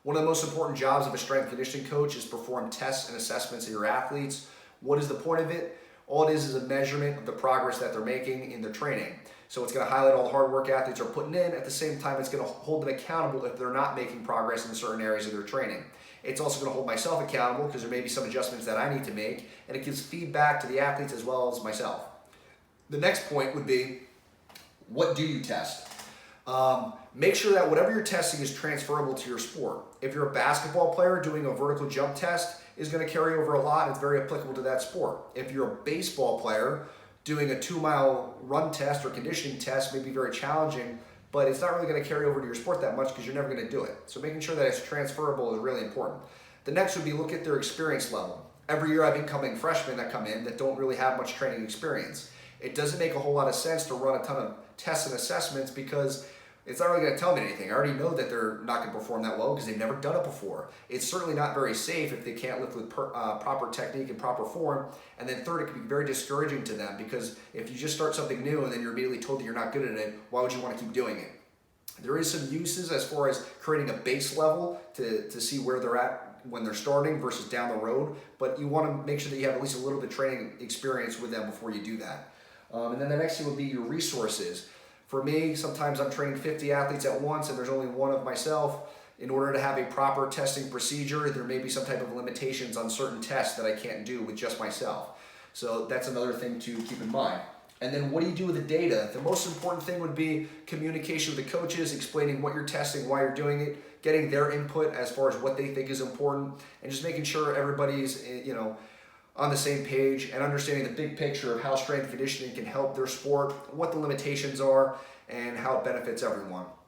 One of the most important jobs of a strength and conditioning coach is perform tests and assessments of your athletes. What is the point of it? All it is a measurement of the progress that they're making in their training. So it's going to highlight all the hard work athletes are putting in. At the same time, it's going to hold them accountable if they're not making progress in certain areas of their training. It's also going to hold myself accountable because there may be some adjustments that I need to make, and it gives feedback to the athletes as well as myself. The next point would be, what do you test? Make sure that whatever you're testing is transferable to your sport. If you're a basketball player, doing a vertical jump test is going to carry over a lot. It's very applicable to that sport. If you're a baseball player, doing a 2-mile run test or conditioning test may be very challenging, but it's not really going to carry over to your sport that much because you're never going to do it. So making sure that it's transferable is really important. The next would be look at their experience level. Every year I have incoming freshmen that come in that don't really have much training experience. It doesn't make a whole lot of sense to run a ton of tests and assessments because it's not really going to tell me anything. I already know that they're not going to perform that well because they've never done it before. It's certainly not very safe if they can't lift with proper technique and proper form. And then third, it can be very discouraging to them because if you just start something new and then you're immediately told that you're not good at it, why would you want to keep doing it? There is some uses as far as creating a base level to see where they're at when they're starting versus down the road, but you want to make sure that you have at least a little bit of training experience with them before you do that. And then the next thing would be your resources. For me, sometimes I'm training 50 athletes at once and there's only one of myself. In order to have a proper testing procedure, there may be some type of limitations on certain tests that I can't do with just myself. So that's another thing to keep in mind. And then what do you do with the data? The most important thing would be communication with the coaches, explaining what you're testing, why you're doing it, getting their input as far as what they think is important, and just making sure everybody's, on the same page and understanding the big picture of how strength and conditioning can help their sport, what the limitations are, and how it benefits everyone.